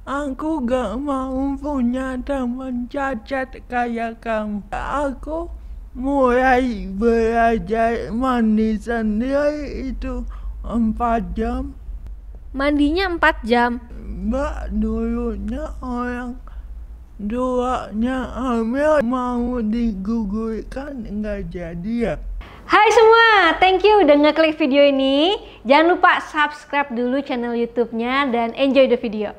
Aku gak mau punya teman cacat kayak kamu. Aku mulai belajar mandi sendiri itu 4 jam. Mandinya 4 jam. Mbak dulunya orang duanya hamil mau digugurkan nggak jadi ya. Hai semua, thank you udah ngeklik video ini. Jangan lupa subscribe dulu channel YouTube-nya dan enjoy the video.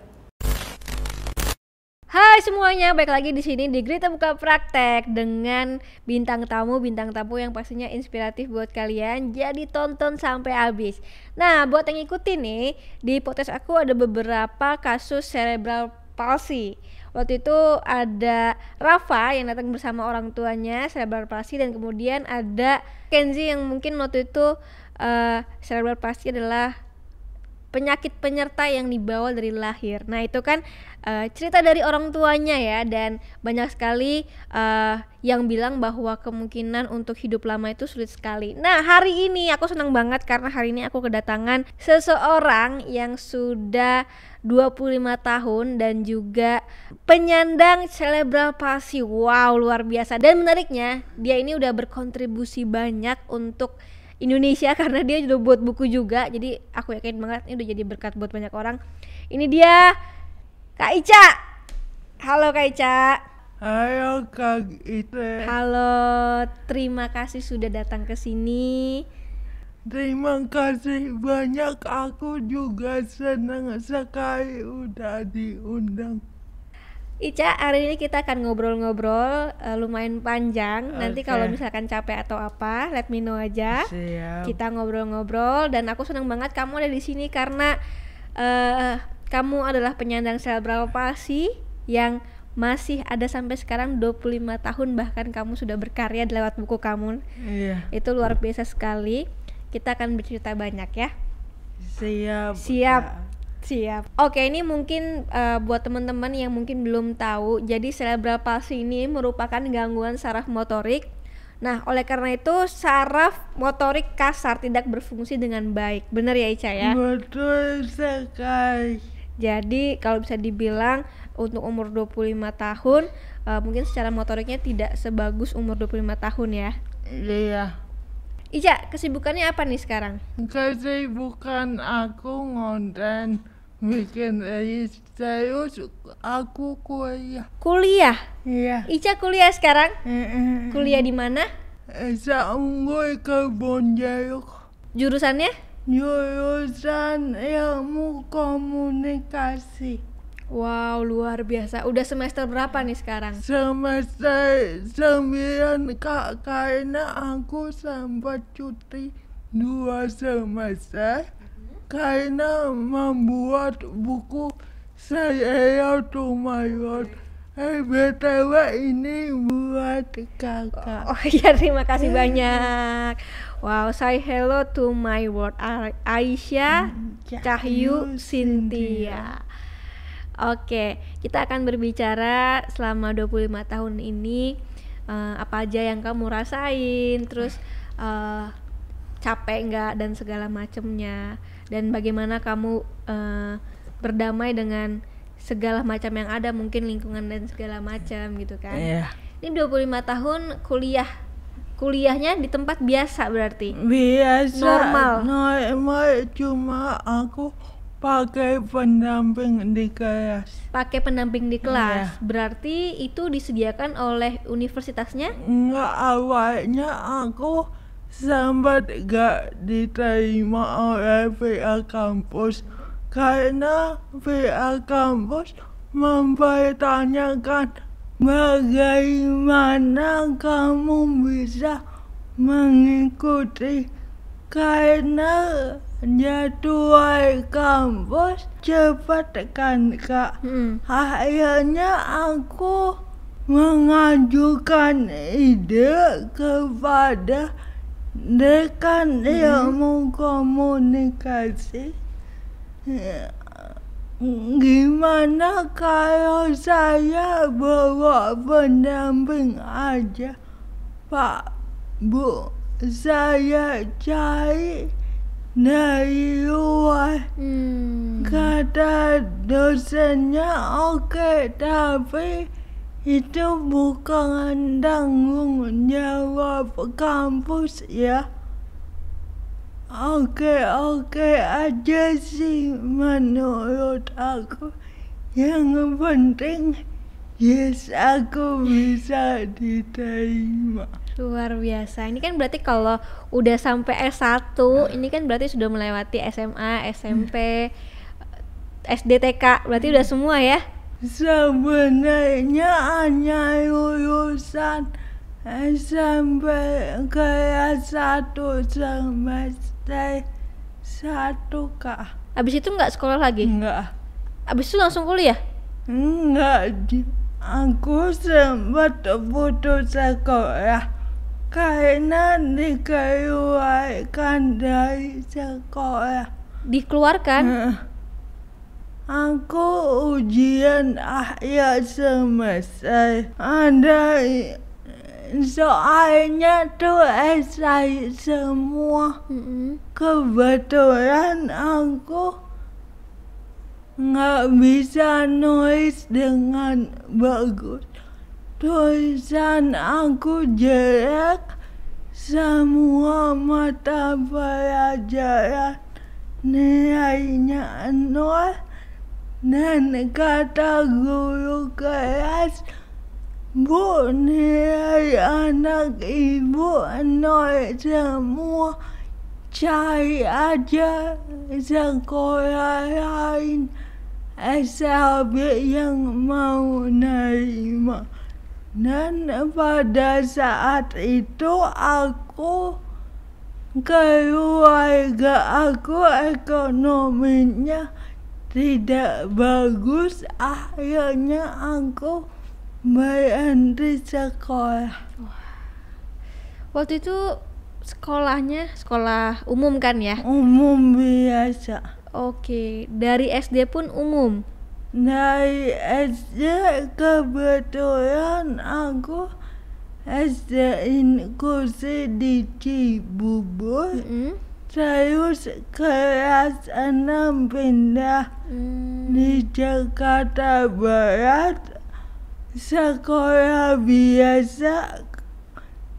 Hai semuanya, balik lagi di sini di Grita Buka Praktek dengan bintang tamu yang pastinya inspiratif buat kalian. Jadi tonton sampai habis. Nah, buat yang ikutin nih, di podcast aku ada beberapa kasus cerebral palsy. Waktu itu ada Rafa yang datang bersama orang tuanya cerebral palsy, dan kemudian ada Kenzi yang mungkin waktu itu cerebral palsy adalah penyakit penyerta yang dibawa dari lahir. Nah itu kan cerita dari orang tuanya ya, dan banyak sekali yang bilang bahwa kemungkinan untuk hidup lama itu sulit sekali. Nah hari ini aku senang banget karena hari ini aku kedatangan seseorang yang sudah 25 tahun dan juga penyandang cerebral palsy. Wow, luar biasa. Dan menariknya, dia ini udah berkontribusi banyak untuk Indonesia karena dia udah buat buku juga. Jadi aku yakin banget ini udah jadi berkat buat banyak orang. Ini dia Kak Ica. Halo Kak Ica. Ayo Kak Ite. Halo, terima kasih sudah datang ke sini. Terima kasih banyak, aku juga senang sekali udah diundang. Ica, hari ini kita akan ngobrol-ngobrol lumayan panjang. Nanti kalau misalkan capek atau apa, let me know aja. Siap. Kita ngobrol-ngobrol, dan aku senang banget kamu ada di sini karena kamu adalah penyandang cerebral palsy yang masih ada sampai sekarang 25 tahun, bahkan kamu sudah berkarya lewat buku kamu. Iya. Itu luar biasa sekali. Kita akan bercerita banyak ya. Siap. Siap. Oke, ini mungkin buat teman-teman yang mungkin belum tahu, jadi cerebral palsy ini merupakan gangguan saraf motorik. Nah, oleh karena itu saraf motorik kasar tidak berfungsi dengan baik. Benar ya Ica ya? Betul sekali. Jadi kalau bisa dibilang untuk umur 25 tahun mungkin secara motoriknya tidak sebagus umur 25 tahun ya. Iya. Ica, kesibukannya apa nih sekarang? Kesibukan aku ngonten, bikin terus aku kuliah. Kuliah? Iya. Ica kuliah sekarang? Kuliah di mana? Seunggul Kebon Jeruk. Jurusannya? Jurusan ilmu komunikasi. Wow, luar biasa. Udah semester berapa nih sekarang? Semester 9 Kak, karena aku sempat cuti 2 semester karena membuat buku Saya to My World. BTW ini buat kakak. Oh iya, terima kasih banyak. Wow, say hello to my world. Aisyah Cahyu Cynthia. Oke, kita akan berbicara selama 25 tahun ini apa aja yang kamu rasain, terus capek nggak dan segala macemnya, dan bagaimana kamu berdamai dengan segala macam yang ada, mungkin lingkungan dan segala macam gitu kan. Iya. Ini 25 tahun kuliahnya di tempat biasa berarti? Biasa. Normal, cuma aku pakai pendamping di kelas. Pakai pendamping di kelas. Iya. Berarti itu disediakan oleh universitasnya? Enggak, awalnya aku sempat gak diterima oleh pihak kampus karena pihak kampus mempertanyakan bagaimana kamu bisa mengikuti, karena jadwal kampus cepat kan Kak. Akhirnya aku mengajukan ide kepada dekan ilmu komunikasi. Gimana kalau saya bawa pendamping aja, Pak Bu? Saya cari dari luar. Kata dosennya oke, tapi itu bukan tanggung jawab kampus ya. Oke aja sih menurut aku. Yang penting yes aku bisa diterima. Luar biasa. Ini kan berarti kalau udah sampai S1, ini kan berarti sudah melewati SMA, SMP, SD, TK, berarti udah semua ya? Sebenarnya hanya lulusan SMP kelas 1 semester 1 Kak. Abis itu nggak sekolah lagi? Enggak. Abis itu langsung kuliah? Enggak, aku sempat putus sekolah karena dikeluarkan dari sekolah. Dikeluarkan? Aku ujian akhir semester, ada soalnya tuh esai semua. Kebetulan aku nggak bisa nulis dengan bagus, tulisan aku jelek, semua mata pelajaran nilainya 0. Dan kata guru kelas, Bu, nilai anak ibu 0 semua, cari aja sekolah lain SLB yang mau nerima. Dan pada saat itu keluarga aku ekonominya tidak bagus, akhirnya aku berhenti sekolah. Waktu itu sekolahnya sekolah umum kan ya? Umum biasa. Oke, dari SD pun umum? Dari SD kebetulan aku SD inklusi di Cibubur. Terus kelas 6 pindah di Jakarta Barat, sekolah biasa,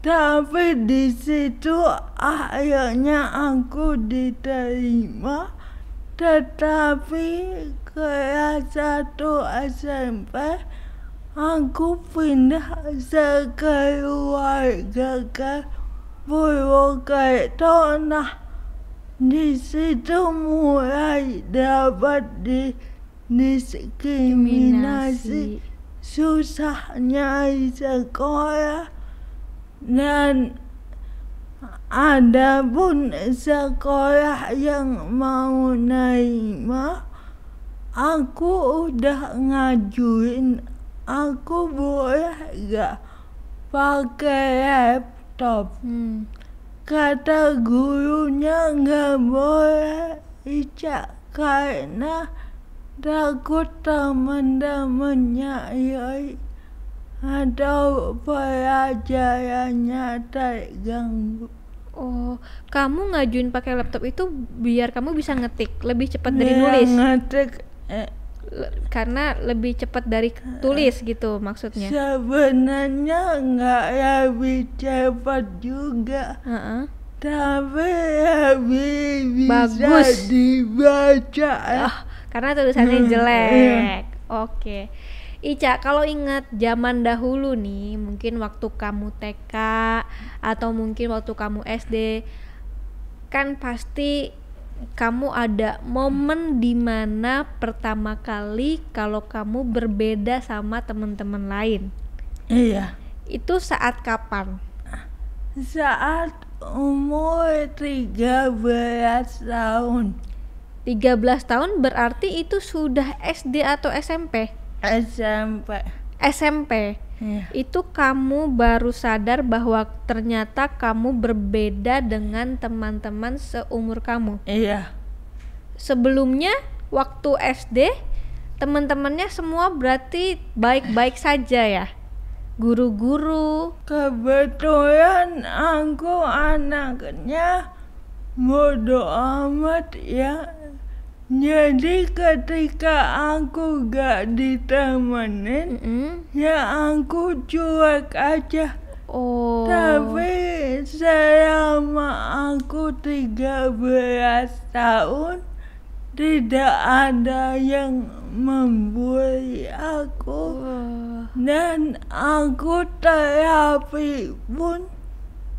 tapi di situ akhirnya aku diterima. Tetapi kelas 1 SMP aku pindah sekeluarga ke Purwokerto. Nah, di situ mulai dapat diskriminasi, susah nyari sekolah, dan ada pun sekolah yang mau nerima, aku udah ngajuin aku boleh gak pakai laptop. Kata gurunya nggak boleh, Ica, karena takut teman-temannya iri atau pelajarannya terganggu. Oh, kamu ngajuin pakai laptop itu biar kamu bisa ngetik lebih cepat dari nulis? Ngetik karena lebih cepat dari tulis gitu maksudnya? Sebenarnya nggak lebih cepat juga, tapi lebih bisa dibaca. Karena tulisannya jelek. Oke. Ica, kalau ingat zaman dahulu nih, mungkin waktu kamu TK atau mungkin waktu kamu SD, kan pasti kamu ada momen dimana pertama kali kalau kamu berbeda sama teman-teman lain. Iya. Itu saat kapan? Saat umur 13 tahun. 13 tahun berarti itu sudah SD atau SMP? SMP. Iya. Itu kamu baru sadar bahwa ternyata kamu berbeda dengan teman-teman seumur kamu. Iya. Sebelumnya waktu SD teman-temannya semua berarti baik-baik saja ya? Guru-guru? Kebetulan aku anaknya bodo amat ya. Jadi ketika aku gak ditemenin, ya aku cuek aja. Oh. Tapi selama aku 13 tahun, tidak ada yang membuli aku. Dan aku terapi pun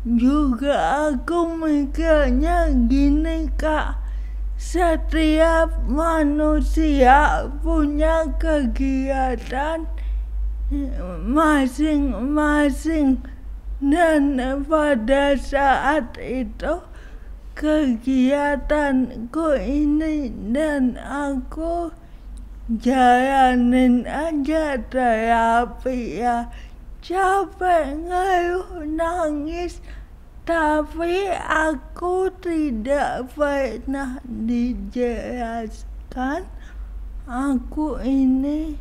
juga aku mikirnya gini Kak, setiap manusia punya kegiatan masing-masing, dan pada saat itu kegiatanku ini dan aku jalanin aja terapi ya. Capek, ngeluh, nangis, tapi aku tidak pernah dijelaskan aku ini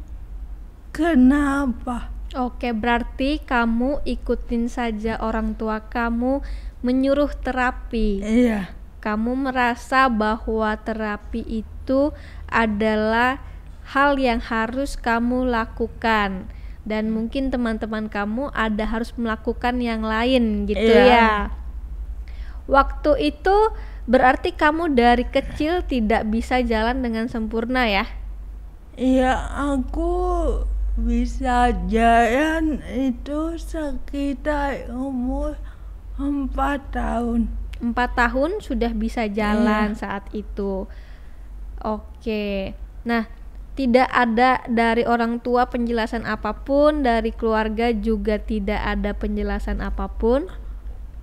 kenapa. Oke, berarti kamu ikutin saja orang tua kamu menyuruh terapi. Iya. Kamu merasa bahwa terapi itu adalah hal yang harus kamu lakukan. Dan mungkin teman-teman kamu harus melakukan yang lain gitu ya. Waktu itu berarti kamu dari kecil tidak bisa jalan dengan sempurna ya? Iya, aku bisa jalan itu sekitar umur 4 tahun. 4 tahun sudah bisa jalan saat itu. Oke. Nah, tidak ada dari orang tua penjelasan apapun, dari keluarga juga tidak ada penjelasan apapun.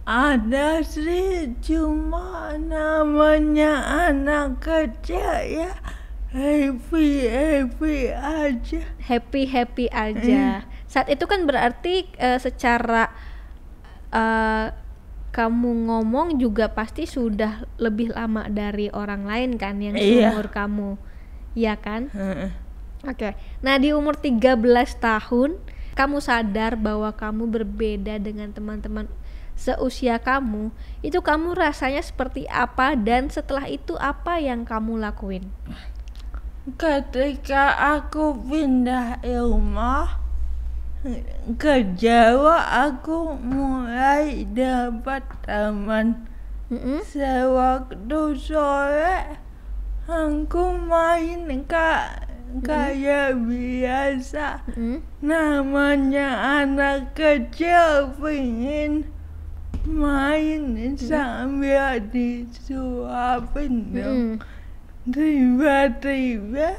Ada sih, cuma namanya anak kecil ya, happy aja. Happy aja. Saat itu kan berarti secara kamu ngomong juga pasti sudah lebih lama dari orang lain kan yang seumur kamu. Iya kan? Oke. Nah, di umur 13 tahun kamu sadar bahwa kamu berbeda dengan teman-teman seusia kamu. Itu kamu rasanya seperti apa, dan setelah itu apa yang kamu lakuin? Ketika aku pindah rumah ke Jawa, aku mulai dapat teman. Sewaktu sore aku main kayak biasa. Namanya anak kecil pengen main sambil disuapin dong. Tiba-tiba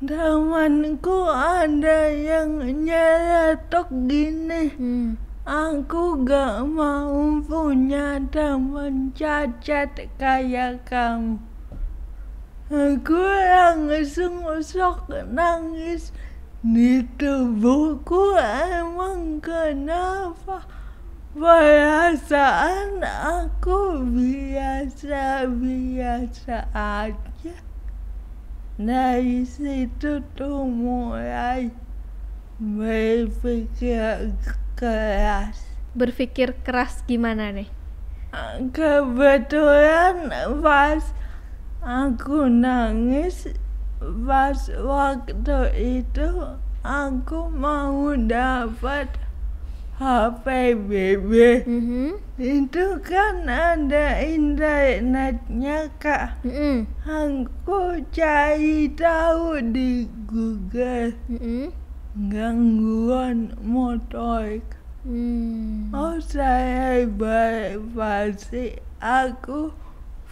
temanku ada yang nyeletuk gini, aku gak mau punya teman cacat kayak kamu. Aku langsung sok nangis. Di tubuhku emang kenapa perasaan aku biasa aja. Dari situ tuh mulai berpikir keras. Berpikir keras gimana nih? Kebetulan pas aku nangis, pas waktu itu aku mau dapat HP BB. Itu kan ada internetnya Kak. Aku cari tahu di Google, gangguan motorik. Oh, saya berpasti aku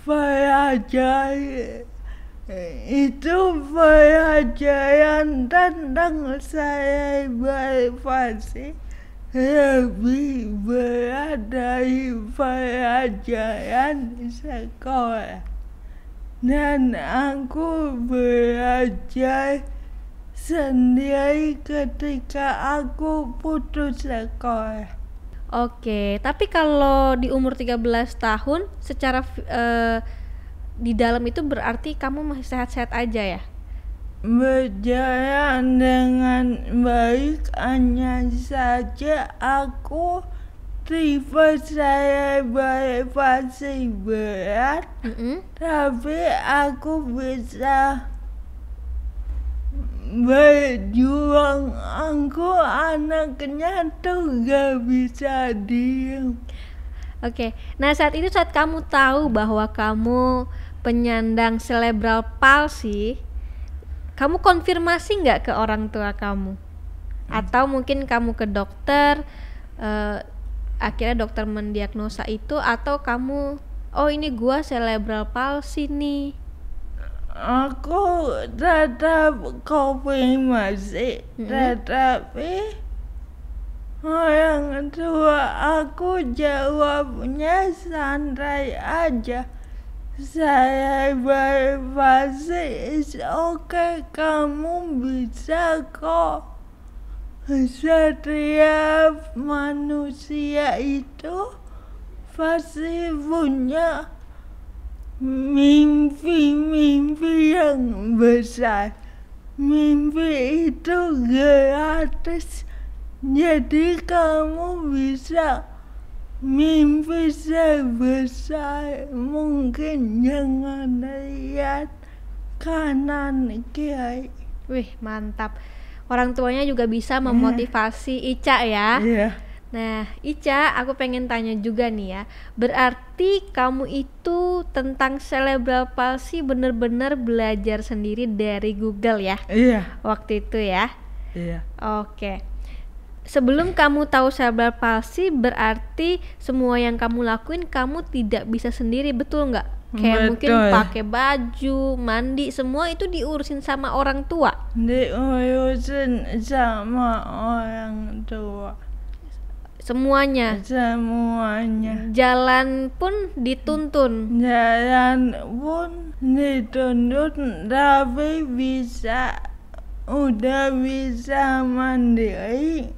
pelajari itu, pelajaran tentang saya berpasti lebih berat dari pelajaran sekolah, dan aku belajar sendiri ketika aku putus sekolah. Oke, tapi kalau di umur 13 tahun secara di dalam itu berarti kamu masih sehat-sehat aja ya? Berjalan dengan baik, hanya saja aku tipe saya pasti berat, tapi aku bisa berjuang. Aku anaknya tuh gak bisa diem. Oke, nah saat kamu tahu bahwa kamu penyandang cerebral palsy, kamu konfirmasi nggak ke orang tua kamu? Atau mungkin kamu ke dokter, akhirnya dokter mendiagnosa itu, atau kamu, oh ini gua cerebral palsy nih? Aku tetap konfirmasi, tetapi orang tua aku jawabnya santai aja. Saya pasti oke, kamu bisa kok. Setiap manusia itu pasti punya mimpi-mimpi yang besar. Mimpi itu gratis, jadi kamu bisa mimpi sebesar mungkin. Jangan lihat kanan kiri. Wih, mantap. Orang tuanya juga bisa memotivasi Ica ya. Iya. Nah, Ica, aku pengen tanya juga nih ya. Berarti kamu itu tentang cerebral palsy bener-bener belajar sendiri dari Google ya? Iya. Waktu itu ya? Iya. Oke. Sebelum kamu tahu cerebral palsy, berarti semua yang kamu lakuin kamu tidak bisa sendiri, betul nggak? Kayak mungkin pakai baju, mandi, semua itu diurusin sama orang tua? Diurusin sama orang tua. Semuanya? Semuanya. Jalan pun dituntun? Jalan pun dituntun, tapi udah bisa mandiri,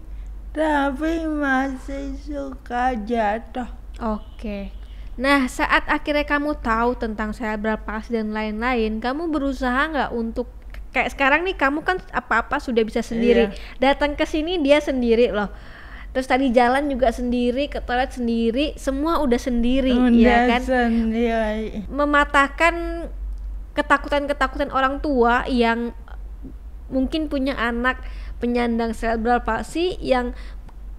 tapi masih suka jatuh. Oke. Nah, saat akhirnya kamu tahu tentang cerebral palsy dan lain-lain, kamu berusaha nggak untuk kayak sekarang nih, kamu kan apa-apa sudah bisa sendiri. Datang ke sini dia sendiri loh. Terus tadi jalan juga sendiri, ke toilet sendiri, semua udah sendiri, ya kan? Sendiri. Mematahkan ketakutan-ketakutan orang tua yang mungkin punya anak penyandang cerebral palsy yang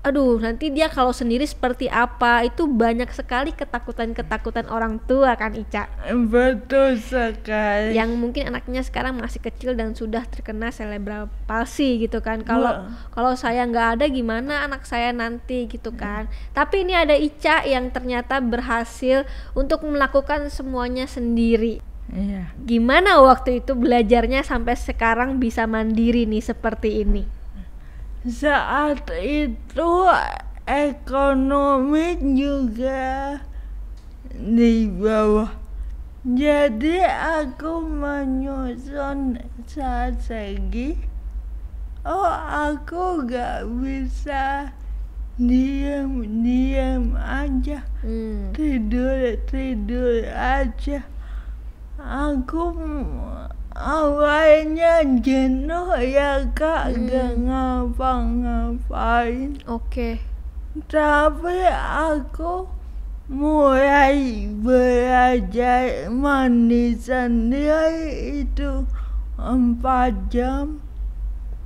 aduh nanti dia kalau sendiri seperti apa, itu banyak sekali ketakutan-ketakutan orang tua kan Ica? Betul sekali. Yang mungkin anaknya sekarang masih kecil dan sudah terkena cerebral palsy gitu kan. Kalau saya nggak ada gimana anak saya nanti gitu kan. Tapi ini ada Ica yang ternyata berhasil untuk melakukan semuanya sendiri. Iya. Gimana waktu itu belajarnya sampai sekarang bisa mandiri nih seperti ini? Saat itu ekonomi juga di bawah, jadi aku menyusun strategi. Aku gak bisa diam aja, tidur aja. Aku awalnya jenuh ya Kak, gak ngapa-ngapain. Oke. Tapi aku mulai belajar mandi sendiri itu 4 jam.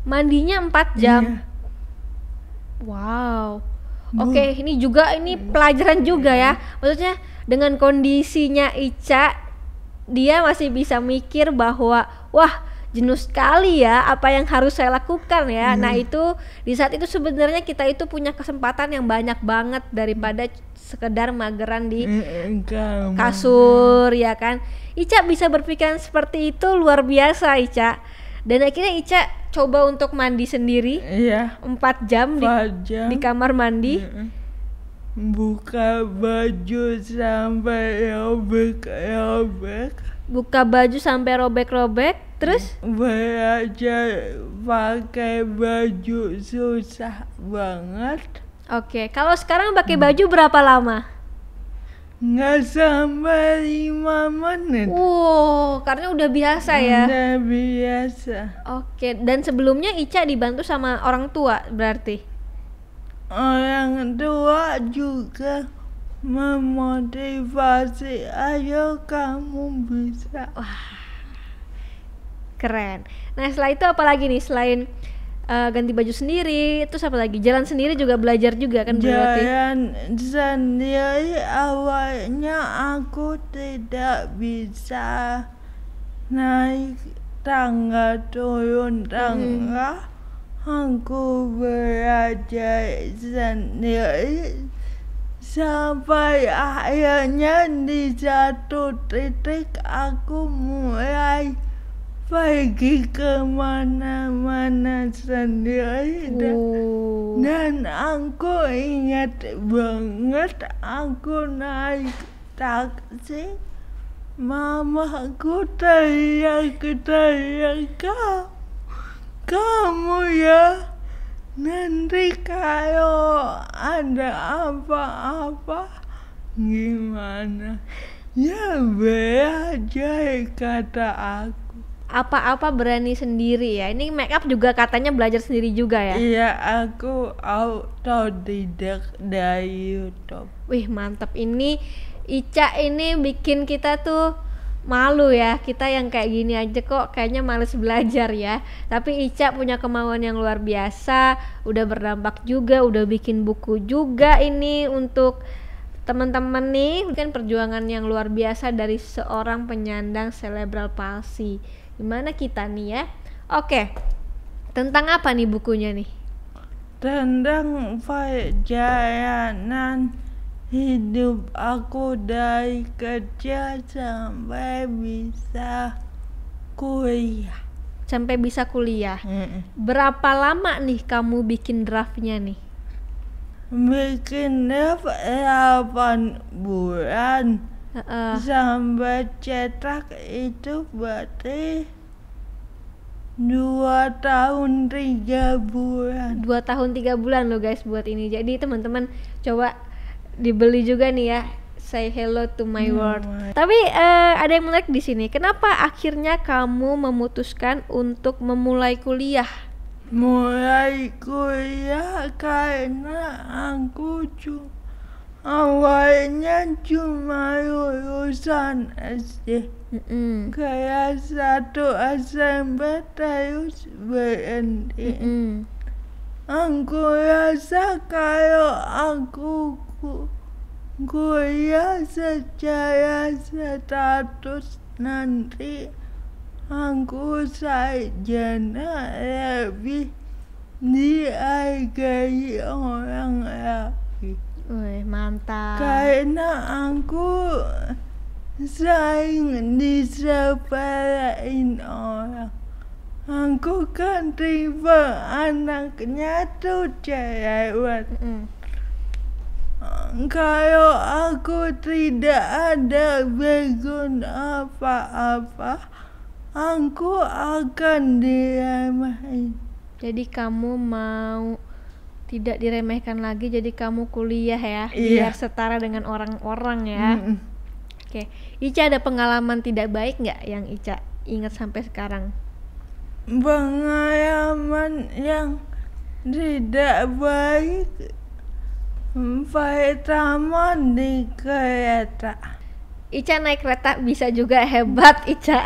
Mandinya 4 jam? Iya. Wow. Oke, ini pelajaran juga ya. Maksudnya dengan kondisinya Ica, dia masih bisa mikir bahwa wah jenuh sekali ya, apa yang harus saya lakukan ya. Nah itu di saat itu sebenarnya kita itu punya kesempatan yang banyak banget daripada sekedar mageran di kasur ya kan. Ica bisa berpikiran seperti itu luar biasa Ica. Dan akhirnya Ica coba untuk mandi sendiri. Iya. 4 jam di kamar mandi. Buka baju sampai robek-robek. Buka baju sampai robek-robek, terus? Belajar pakai baju susah banget. Oke, kalau sekarang pakai baju berapa lama? Nggak sampai 5 menit. Wow, karena udah biasa ya? Udah biasa. Oke, dan sebelumnya Ica dibantu sama orang tua berarti? orang tua juga memotivasi, ayo kamu bisa. Keren. Nah setelah itu apa lagi nih selain ganti baju sendiri, terus apa lagi? Jalan sendiri juga belajar juga kan berarti? Jalan sendiri awalnya aku tidak bisa naik tangga, turun tangga. Aku belajar sendiri sampai akhirnya di satu titik aku mulai pergi kemana-mana sendiri dan aku ingat banget aku naik taksi, mamaku teriak-teriak, kamu ya nanti kalau ada apa-apa gimana? Ya belajar, kata aku. Apa-apa berani sendiri ya. Ini make up juga katanya belajar sendiri juga ya? Iya, aku autodidak dari YouTube. Wih mantap, ini Ica ini bikin kita tuh malu ya, kita yang kayak gini aja kok kayaknya males belajar ya. Tapi Ica punya kemauan yang luar biasa, udah berdampak juga, udah bikin buku juga ini untuk teman-teman nih. Kan perjuangan yang luar biasa dari seorang penyandang cerebral palsy. Gimana kita nih ya? Oke, tentang apa nih bukunya nih? Tentang perjalanan hidup aku dari kecil sampai bisa kuliah. Sampai bisa kuliah. Berapa lama nih kamu bikin draftnya nih? Bikin draft 8 bulan. Sampai cetak itu berarti 2 tahun 3 bulan. 2 tahun 3 bulan loh guys buat ini. Jadi teman-teman coba dibeli juga nih ya, Say Hello to My World. Tapi ada yang menarik di sini. Kenapa akhirnya kamu memutuskan untuk memulai kuliah? Mulai kuliah karena aku awalnya cuma lulusan SD. Kayak 1 SMP terus berhenti. Aku rasa kalau aku kuliah secara status nanti aku sarjana lebih dihargai orang lain. Wih mantap. Karena aku sering disepelein orang. Aku kan tipe anaknya tuh cerewet. Kalau aku tidak ada background apa-apa, aku akan diremehin. Jadi kamu mau tidak diremehkan lagi, jadi kamu kuliah ya, Iya. biar setara dengan orang-orang ya. Oke, Ica ada pengalaman tidak baik nggak yang Ica ingat sampai sekarang? Pengalaman yang tidak baik pertama di kereta. Ica naik kereta bisa juga, hebat Ica.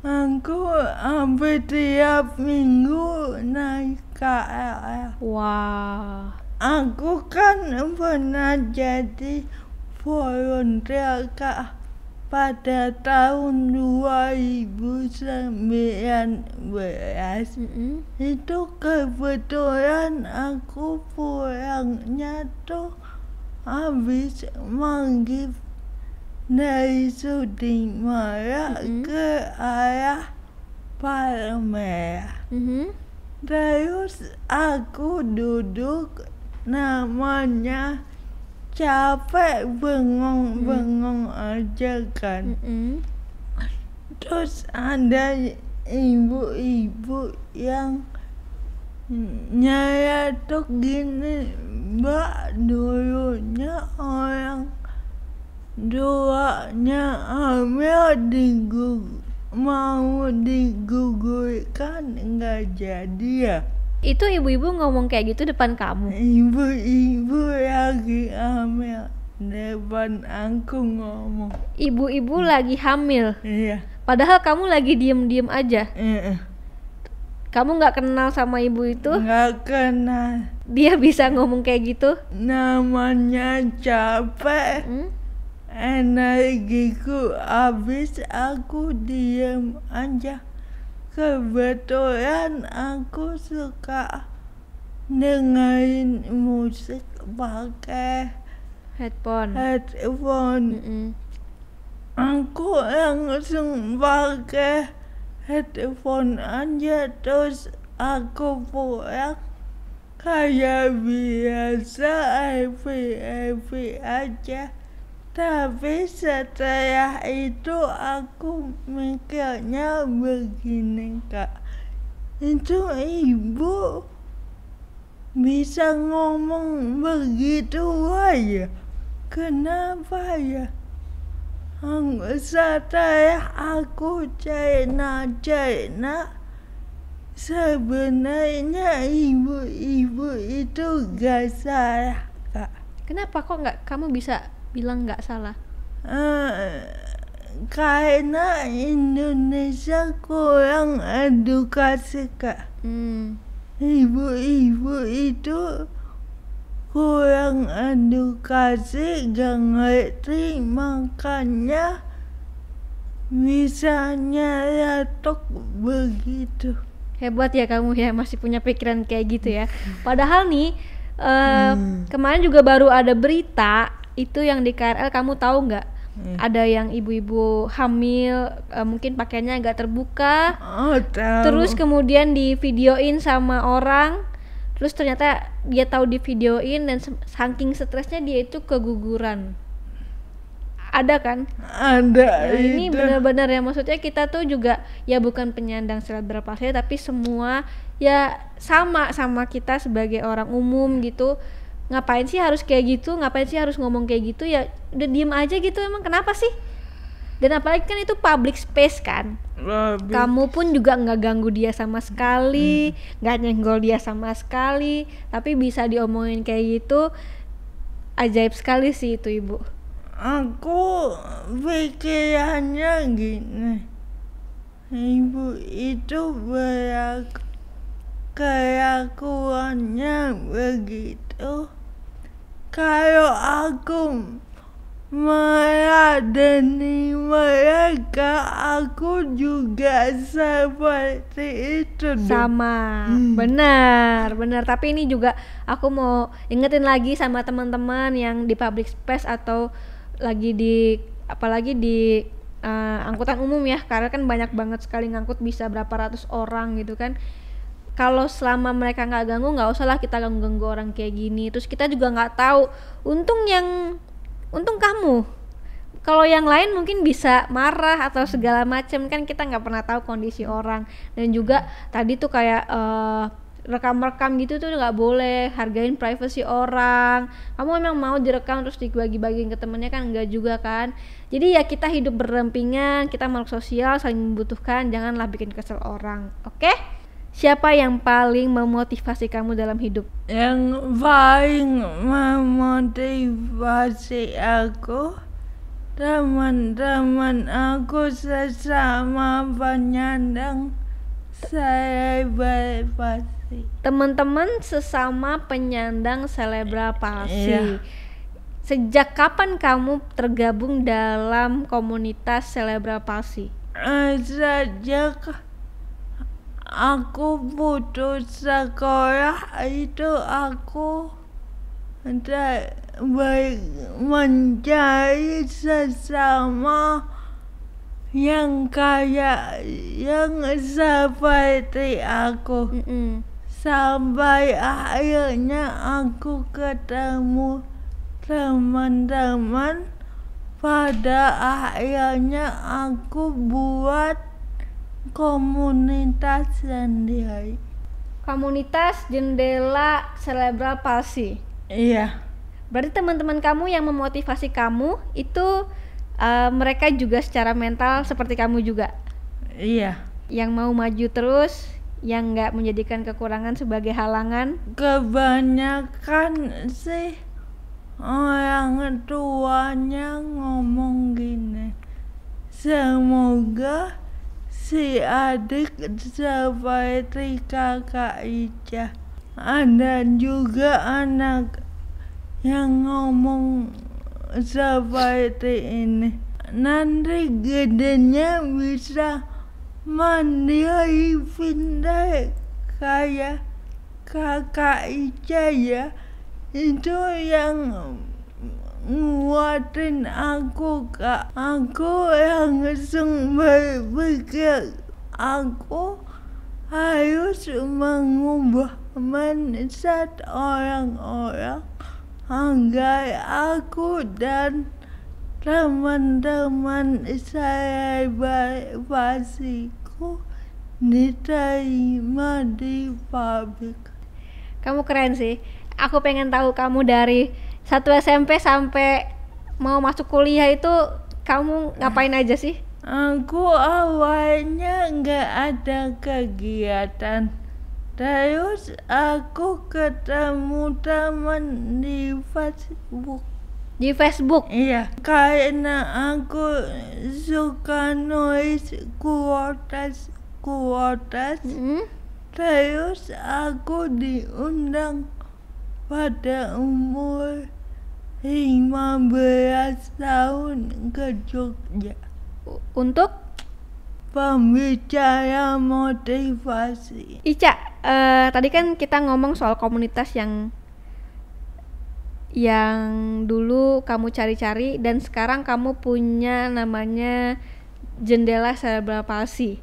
Aku hampir tiap minggu naik KRL. Wah. Aku kan pernah jadi volunteer Kak pada tahun 2019. Itu kebetulan aku pulangnya tuh habis maghrib dari Sudirman ke arah Palmerah. Terus aku duduk, namanya capek, bengong-bengong aja kan. Terus ada ibu-ibu yang nyeletuk gini, Mbak, dulunya orang duanya hamil mau digugurkan nggak jadi ya? Itu ibu-ibu ngomong kayak gitu depan kamu? Ibu-ibu lagi hamil depan aku ngomong. Ibu-ibu lagi hamil, Iya. padahal kamu lagi diem-diem aja. Iya. Kamu nggak kenal sama ibu itu, Nggak kenal. dia bisa ngomong kayak gitu? Namanya capek. Hmm? Energiku habis, aku diem aja. Kebetulan aku suka dengerin musik pakai Headphone. headphone. Mm-mm. Aku langsung pakai headphone aja, terus aku pulang kayak biasa, happy aja. Tapi setelah itu aku mikirnya begini, Kak, itu ibu bisa ngomong begitu aja, kenapa ya? Setelah aku cerna sebenarnya ibu-ibu itu gak salah, Kak. Kenapa kok nggak kamu bisa bilang nggak salah? Karena Indonesia kurang edukasi, Kak. Ibu-ibu itu kurang edukasi, gak ngerti, makanya bisa nyeletuk begitu. Hebat ya kamu ya, masih punya pikiran kayak gitu ya. Padahal nih kemarin juga baru ada berita itu yang di KRL, kamu tahu nggak? Ada yang ibu-ibu hamil, mungkin pakaiannya agak terbuka, Tahu. terus kemudian di videoin sama orang, terus ternyata dia tahu di videoin dan saking stresnya dia itu keguguran. Ada kan? Ada Ya, ini itu. benar-benar ya, maksudnya kita tuh juga ya bukan penyandang cerebral palsy, tapi semua ya sama kita sebagai orang umum gitu. Ngapain sih harus kayak gitu, ngapain sih harus ngomong kayak gitu, ya udah diem aja gitu, emang kenapa sih? Dan apalagi kan itu public space kan, kamu pun juga nggak ganggu dia sama sekali, nggak nyenggol dia sama sekali, tapi bisa diomongin kayak gitu. Ajaib sekali sih itu ibu. Aku pikirannya gini, ibu itu kelakuannya begitu. Kalau aku meladeni mereka, aku juga seperti itu dong. Sama, benar. Tapi ini juga aku mau ingetin lagi sama teman-teman yang di public space atau lagi apalagi di angkutan umum ya, karena kan banyak banget sekali ngangkut, bisa berapa ratus orang gitu kan. Kalau selama mereka nggak ganggu, nggak usah lah kita ganggu orang kayak gini. Terus kita juga nggak tahu, untung kamu, kalau yang lain mungkin bisa marah atau segala macam, kan kita nggak pernah tahu kondisi orang. Dan juga tadi tuh kayak rekam-rekam gitu tuh nggak boleh, hargain privasi orang. Kamu memang mau direkam terus dibagi-bagiin ke temennya kan enggak juga kan. Jadi ya kita hidup berdampingan, kita makhluk sosial, saling membutuhkan, janganlah bikin kesel orang. Oke? Siapa yang paling memotivasi kamu dalam hidup? Yang paling memotivasi aku teman-teman aku sesama penyandang cerebral palsy. Teman-teman sesama penyandang cerebral palsy. Iya. Sejak kapan kamu tergabung dalam komunitas cerebral palsy? Sejak aku putus sekolah itu aku mencari sesama yang kayak yang seperti aku. Sampai akhirnya aku ketemu teman-teman, pada akhirnya aku buat komunitas sendiri. Komunitas Jendela Cerebral Palsy. Iya. Berarti teman-teman kamu yang memotivasi kamu itu mereka juga secara mental seperti kamu juga? Iya. Yang mau maju terus, yang nggak menjadikan kekurangan sebagai halangan? Kebanyakan sih orang tuanya ngomong gini, semoga si adik seperti kakak Ica. Ada juga anak yang ngomong seperti ini, nanti gedenya bisa mandiri pintar kayak kakak Ica ya. Itu yang nguatin aku, Kak. Aku langsung berpikir aku harus mengubah mindset orang-orang agar aku dan teman-teman saya pasiku diterima di pabrik. Kamu keren sih. Aku pengen tahu kamu dari 1 SMP sampai mau masuk kuliah itu kamu ngapain aja sih? Aku awalnya nggak ada kegiatan, terus aku ketemu teman di Facebook. Di Facebook? Iya, karena aku suka nulis kuotas, terus aku diundang pada umur 15 tahun ke Jogja Untuk pembicara motivasi. Ica, tadi kan kita ngomong soal komunitas yang dulu kamu cari-cari dan sekarang kamu punya namanya Jendela Cerebral Palsy.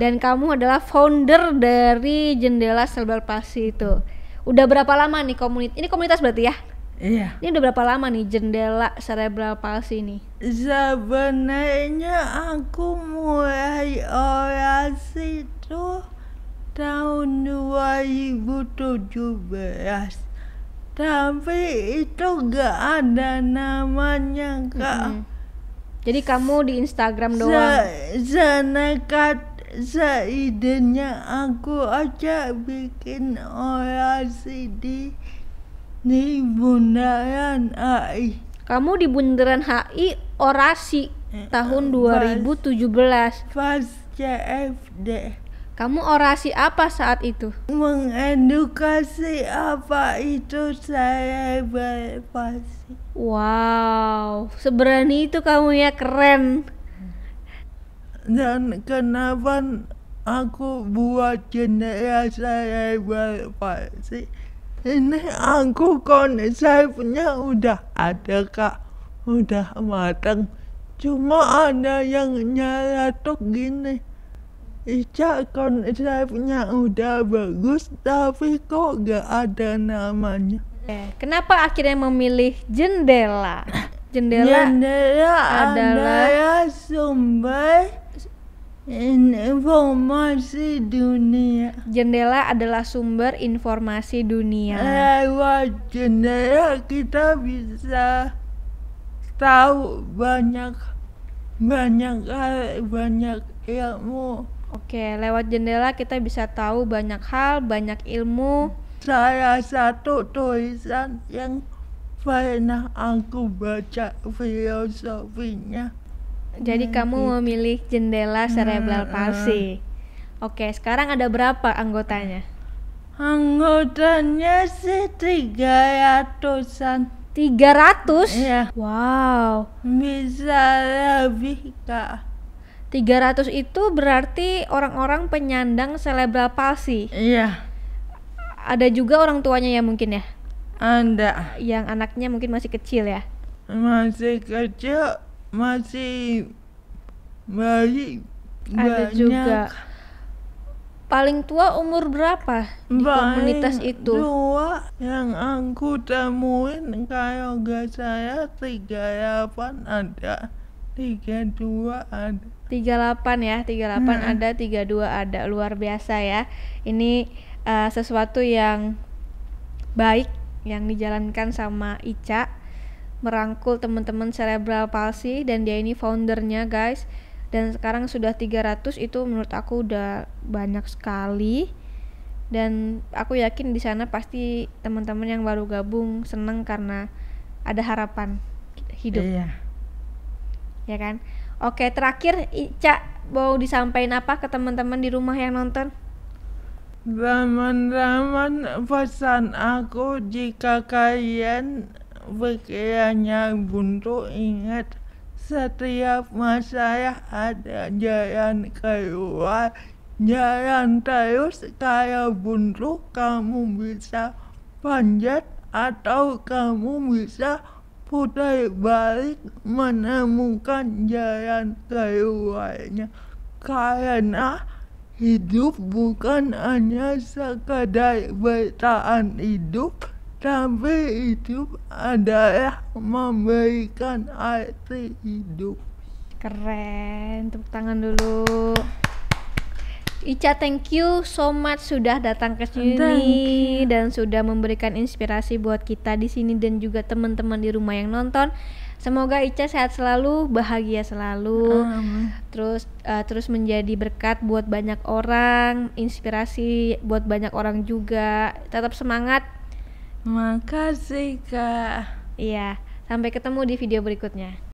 Dan kamu adalah founder dari Jendela Cerebral Palsy itu. Udah berapa lama nih ini komunitas berarti ya? Iya. Ini udah berapa lama nih Jendela Cerebral Palsy ini? Sebenarnya aku mulai orasi itu tahun 2017. Tapi itu gak ada namanya, Kak. Jadi kamu di Instagram doang? Senekat seidenya aku aja bikin orasi di Bundaran HI. Kamu di Bundaran HI orasi tahun 2017? Pas CFD. Kamu orasi apa saat itu? Mengedukasi apa itu cerebral palsy. Wow, seberani itu kamu ya, keren. Dan kenapa aku buat Jendela Cerebral Palsy? Ini aku konsepnya udah ada, Kak, udah matang. Cuma ada yang nyeletuk gini, Ica konsepnya udah bagus tapi kok gak ada namanya. Kenapa akhirnya memilih Jendela? Jendela adalah sumber informasi dunia. Jendela adalah sumber informasi dunia. Lewat jendela kita bisa tahu banyak ilmu. Oke, lewat jendela kita bisa tahu banyak hal, banyak ilmu. Salah satu tulisan yang pernah aku baca filosofinya. Jadi kamu memilih Jendela Cerebral Palsy. Oke, sekarang ada berapa anggotanya? Anggotanya sih 300-an. 300? Iya. Wow. Bisa lebih, Kak. 300 itu berarti orang-orang penyandang cerebral palsy. Iya. Ada juga orang tuanya ya mungkin ya? Ada. Yang anaknya mungkin masih kecil ya? Masih kecil, masih bayi. Ada juga. Paling tua umur berapa di komunitas itu? Tua yang aku temuin kalau gak saya 38 ada, 32 ada. 38 ya, 38 ada, 32 ada. Luar biasa ya. Ini sesuatu yang baik yang dijalankan sama Ica, merangkul teman-teman cerebral palsy, dan dia ini foundernya guys. dan sekarang sudah 300, itu menurut aku udah banyak sekali. Dan aku yakin di sana pasti teman-teman yang baru gabung seneng karena ada harapan hidup. Iya. Ya kan? Oke, terakhir Ica mau disampaikan apa ke teman-teman di rumah yang nonton? Teman-teman, pesan aku, jika kalian pikirannya buntu, ingat setiap masalah ada jalan keluar. Jalan terus. Kalau buntu, kamu bisa panjat atau kamu bisa putar balik menemukan jalan keluarnya. Karena hidup bukan hanya sekadar bertahan hidup, tapi hidup adalah memberikan arti hidup. Keren, tepuk tangan dulu. Ica, thank you so much sudah datang ke sini dan sudah memberikan inspirasi buat kita di sini dan juga teman-teman di rumah yang nonton. Semoga Ica sehat selalu, bahagia selalu. Terus menjadi berkat buat banyak orang, inspirasi buat banyak orang juga. Tetap semangat. Makasih, Kak. Iya, sampai ketemu di video berikutnya.